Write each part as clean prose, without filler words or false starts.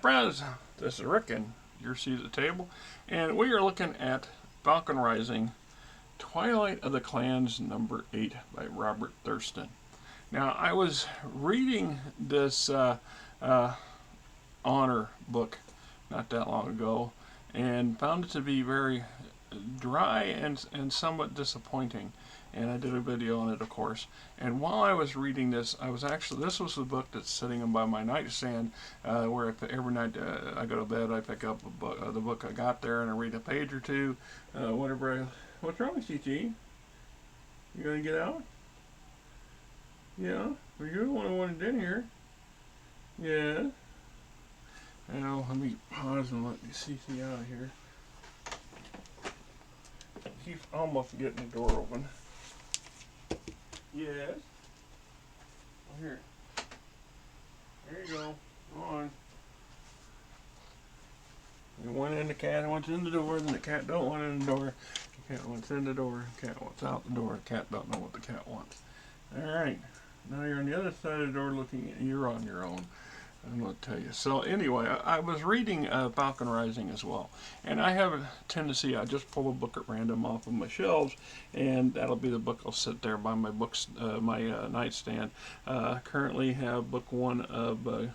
friends, this is Rick and your seat at the table, and we are looking at Falcon Rising, Twilight of the Clans number 8 by Robert Thurston. Now, I was reading this honor book not that long ago and found it to be very dry and somewhat disappointing. And I did a video on it, of course. And while I was reading this, this was the book that's sitting by my nightstand, where every night I go to bed, I pick up the book I got there, and I read a page or two, whatever. What's wrong with you, G? You gonna get out? Yeah? Well, you're the one who wanted in here. Yeah? Now, let me pause and let CC out of here. He's almost getting the door open. Yes. Oh, here. There you go. Go on. You want in the cat wants in the door, then the cat don't want in the door. The cat wants in the door, the cat wants out the door, the cat don't know what the cat wants. Alright. Now you're on the other side of the door looking at you're on your own. I'm going to tell you. So anyway, I was reading Falcon Rising as well, and I have a tendency, I just pull a book at random off of my shelves, and that'll be the book I'll sit there by my books, my nightstand. Currently have book 1 of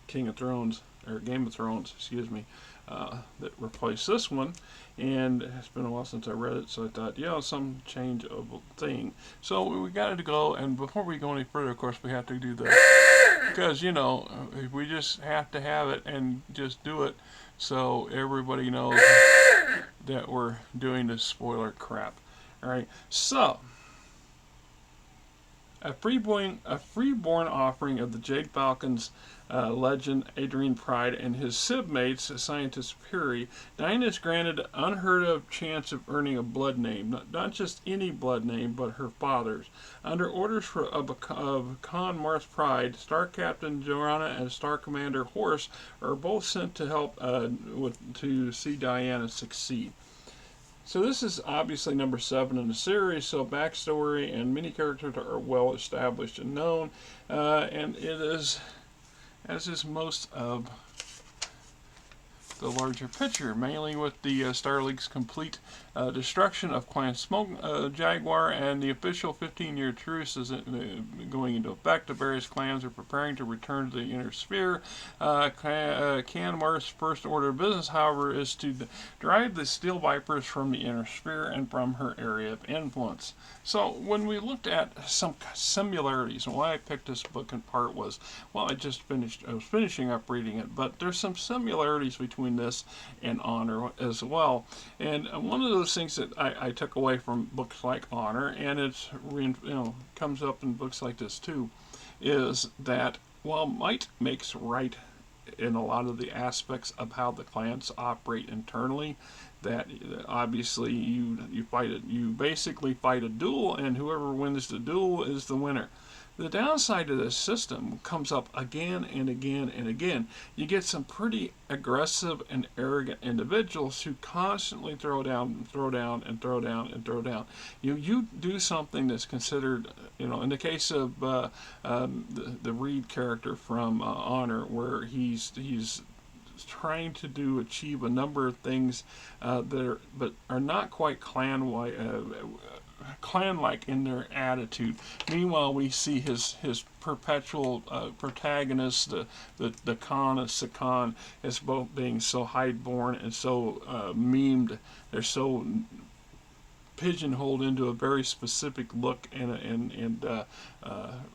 King of Thrones, or Game of Thrones, excuse me, that replaced this one, and it's been a while since I read it, so I thought, yeah, some change of thing. So we got to go, and before we go any further, of course, we have to do this, because, you know, we just have to have it and just do it so everybody knows that we're doing this spoiler crap. Alright, so a freeborn offering of the Jade Falcon's legend, Marthe Pryde, and his sibmates, scientist Puri, Diana is granted an unheard of chance of earning a blood name, not just any blood name, but her father's. Under orders of Khan Marthe Pryde, Star Captain Strana and Star Commander Horse are both sent to help to see Diana succeed. So this is obviously number 7 in the series, so backstory and many characters are well established and known, and it is, as is most of the larger picture, mainly with the Star League's complete destruction of Clan Smoke Jaguar, and the official 15-year truce is going into effect. The various clans are preparing to return to the inner sphere. Can Marth's first order of business, however, is to drive the Steel Vipers from the inner sphere and from her area of influence. So when we looked at some similarities, and why I picked this book in part was, well, I was finishing up reading it, but there's some similarities between this and Honor as well. And one of those things that I took away from books like Honor, and it's comes up in books like this too, is that while might makes right in a lot of the aspects of how the clans operate internally, that obviously you basically fight a duel, and whoever wins the duel is the winner. The downside of this system comes up again and again and again. You get some pretty aggressive and arrogant individuals who constantly throw down, throw down, and throw down, and throw down. You do something that's considered, in the case of the Reed character from Honor, where he's trying to achieve a number of things that are not quite clan-like in their attitude. Meanwhile, we see his perpetual protagonist, the Khan of Sakan, as both being so highborn and so memed. They're so pigeonholed into a very specific look and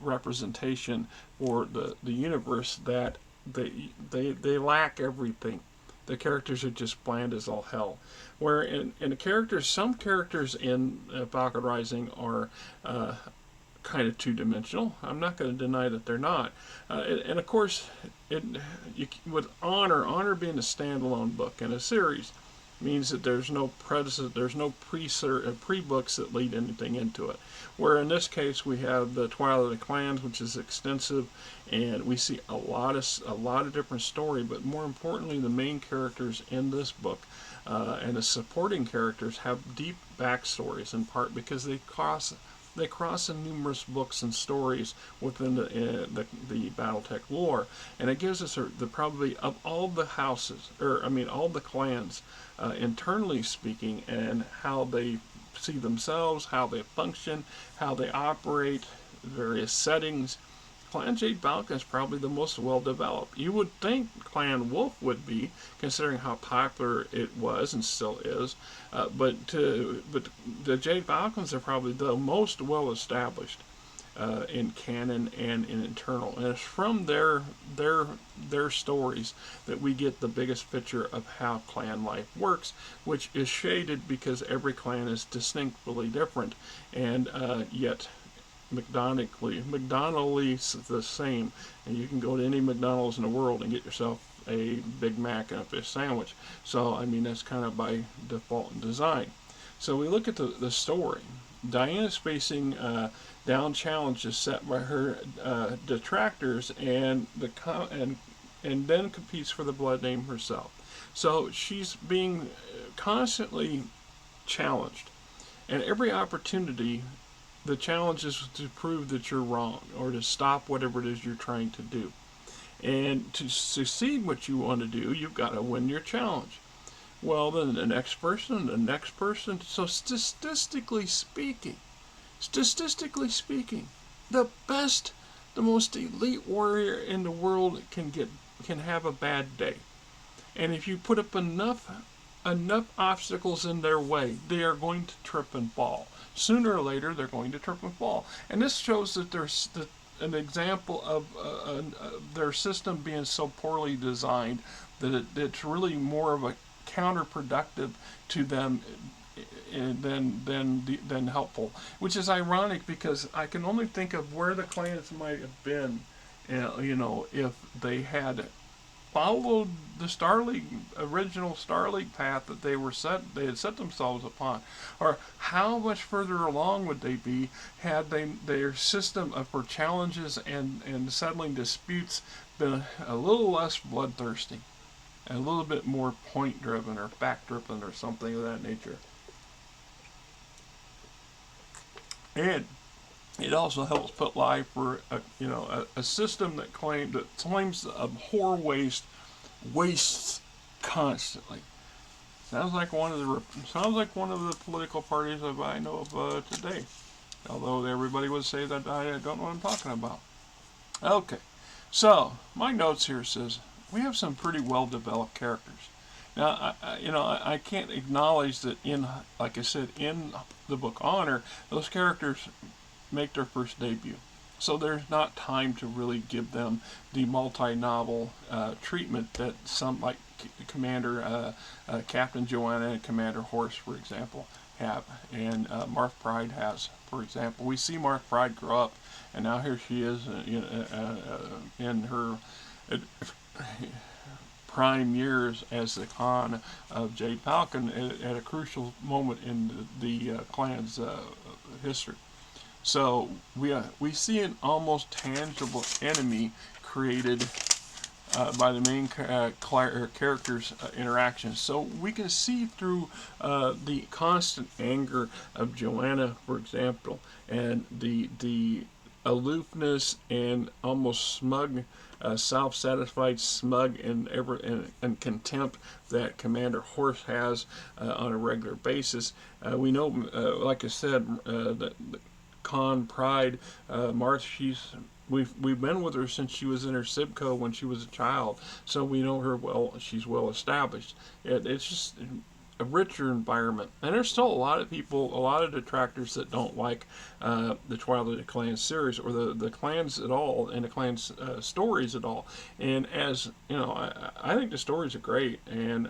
representation for the universe that they lack everything. The characters are just bland as all hell. Where in the characters, some characters in Falcon Rising are kind of two-dimensional. I'm not going to deny that they're not. And of course, with Honor being a standalone book in a series, means that there's no predecessor, there's no pre-books that lead anything into it. Where in this case we have the Twilight of the Clans, which is extensive, and we see a lot of different story. But more importantly, the main characters in this book and the supporting characters have deep backstories, in part because they cross they cross in numerous books and stories within the BattleTech lore, and it gives us the probably of all the houses, or I mean all the clans, internally speaking, and how they see themselves, how they function, how they operate, various settings. Clan Jade Falcon is probably the most well developed. You would think Clan Wolf would be, considering how popular it was and still is. But the Jade Falcons are probably the most well established in canon and in internal, and it's from their stories that we get the biggest picture of how clan life works, which is shaded because every clan is distinctly different, and yet McDonaldly the same. And you can go to any McDonald's in the world and get yourself a Big Mac and a fish sandwich. So I mean that's kind of by default and design. So we look at the story. Diana's facing down challenges set by her detractors, and then competes for the blood name herself. So she's being constantly challenged, and every opportunity, the challenge is to prove that you're wrong or to stop whatever it is you're trying to do. And to succeed what you want to do, you've got to win your challenge. Well, then the next person. So statistically speaking, the best, the most elite warrior in the world can have a bad day. And if you put up enough obstacles in their way, they are going to trip and fall. Sooner or later, they're going to trip and fall. And this shows that there's an example of their system being so poorly designed that it's really more of a counterproductive to them than helpful. Which is ironic, because I can only think of where the clans might have been, if they had followed the original Star League path that they had set themselves upon, or how much further along would they be had their system for challenges and settling disputes been a little less bloodthirsty, and a little bit more point driven or fact driven or something of that nature. And it also helps put life for a system that claims to abhor wastes constantly. Sounds like one of the political parties that I know of today. Although everybody would say that I don't know what I'm talking about. Okay, so my notes here says we have some pretty well developed characters. Now, I can't acknowledge that like I said, in the book Honor, those characters make their first debut. So there's not time to really give them the multi-novel treatment that some, like Commander Captain Joanna and Commander Horse, for example, have, and Marthe Pryde has, for example. We see Marthe Pryde grow up, and now here she is in her prime years as the Khan of Jade Falcon at a crucial moment in the clan's history. So we see an almost tangible enemy created by the main character's interactions. So we can see through the constant anger of Joanna, for example, and the aloofness and almost smug, self-satisfied, smug, and contempt that Commander Horse has on a regular basis. We know, like I said, that Con Pryde, Marthe, we've been with her since she was in her Sibco when she was a child, so we know her well. She's well established. It's just a richer environment, and there's still a lot of people, a lot of detractors that don't like the Twilight of the Clans series, or the clans at all, and the clans stories at all. And as you know, I think the stories are great, and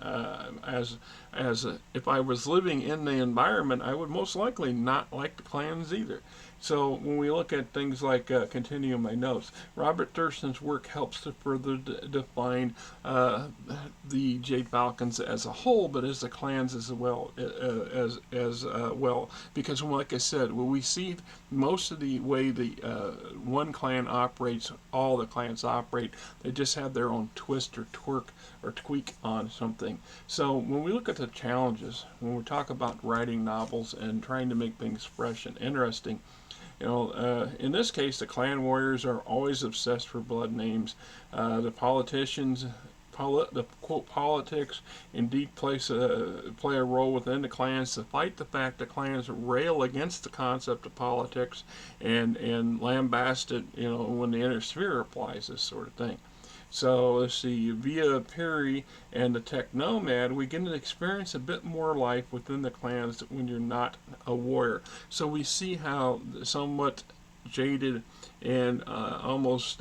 if I was living in the environment, I would most likely not like the clans either. So when we look at things like, continuing my notes, Robert Thurston's work helps to further define the Jade Falcons as a whole, but as the clans as well, because like I said, when we see most of the way the one clan operates, all the clans operate, they just have their own twist or twerk or tweak on something. So when we look at the challenges, when we talk about writing novels and trying to make things fresh and interesting, In this case, the clan warriors are always obsessed for blood names. The politicians, the quote politics, indeed play a role within the clans, despite the fact that clans rail against the concept of politics and lambast it, when the inner sphere applies this sort of thing. So let's see, via Peri and the Tech Nomad, we get to experience a bit more life within the clans when you're not a warrior. So we see how somewhat jaded and almost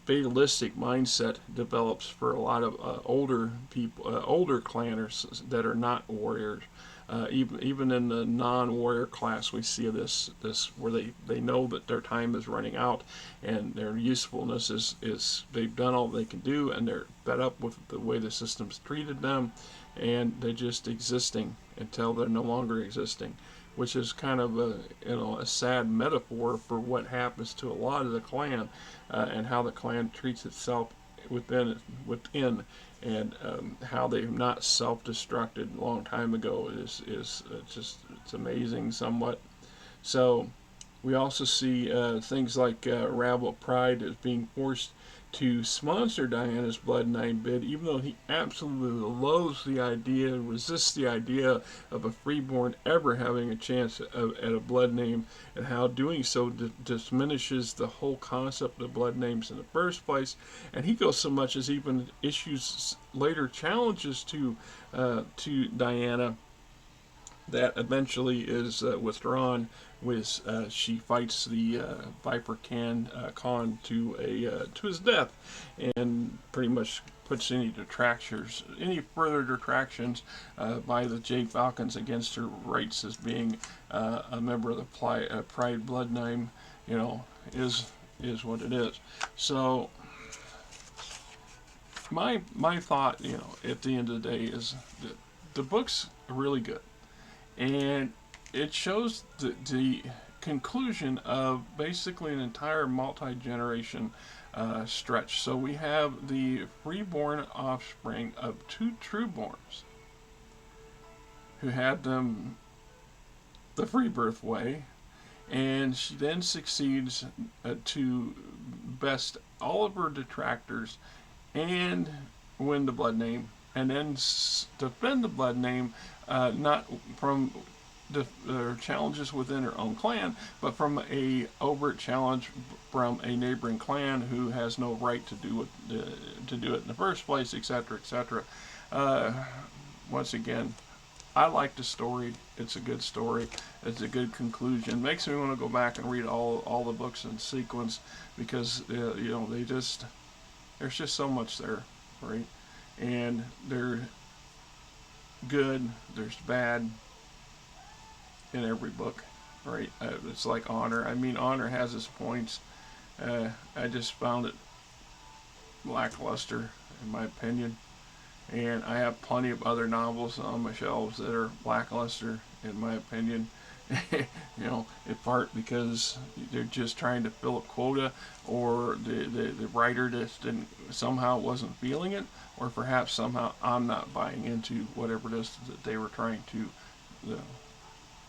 fatalistic mindset develops for a lot of older people, older clanners that are not warriors. Even in the non-warrior class, we see this where they know that their time is running out, and their usefulness is they've done all they can do, and they're fed up with the way the system's treated them, and they're just existing until they're no longer existing, which is kind of a sad metaphor for what happens to a lot of the clan, and how the clan treats itself within, and how they've not self-destructed a long time ago is it's amazing somewhat. So we also see things like Marthe Pryde is being forced to sponsor Diana's bloodline bid, even though he absolutely loathes the idea, resists the idea of a freeborn ever having a chance at a blood name, and how doing so diminishes the whole concept of blood names in the first place. And he goes so much as even issues later challenges to Diana that eventually is withdrawn, with she fights the Viper Khan to his death, and pretty much puts any further detractions by the Jade Falcons against her rights as being a member of the Pryde bloodline, is what it is. So my thought, at the end of the day, is that the book's really good. And it shows the conclusion of basically an entire multi-generation stretch. So we have the freeborn offspring of two trueborns who had them the free birth way, and she then succeeds to best all of her detractors and win the blood name, and then defend the blood name, not from challenges within her own clan, but from a overt challenge from a neighboring clan who has no right to do it in the first place, etc., etc. Once again, I like the story. It's a good story. It's a good conclusion. Makes me want to go back and read all the books in sequence, because there's just so much there, right? And they're good, there's bad in every book, right? It's like Honor. I mean, Honor has its points. I just found it lackluster, in my opinion. And I have plenty of other novels on my shelves that are lackluster, in my opinion. In part because they're just trying to fill a quota, or the writer just wasn't feeling it, or perhaps somehow I'm not buying into whatever it is that they were trying to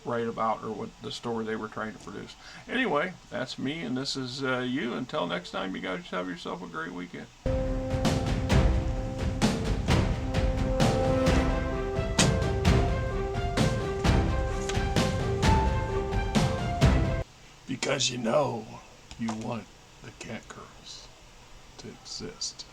write about, or what the story they were trying to produce. Anyway, that's me, and this is you. Until next time, you guys have yourself a great weekend. Because you want the cat girls to exist.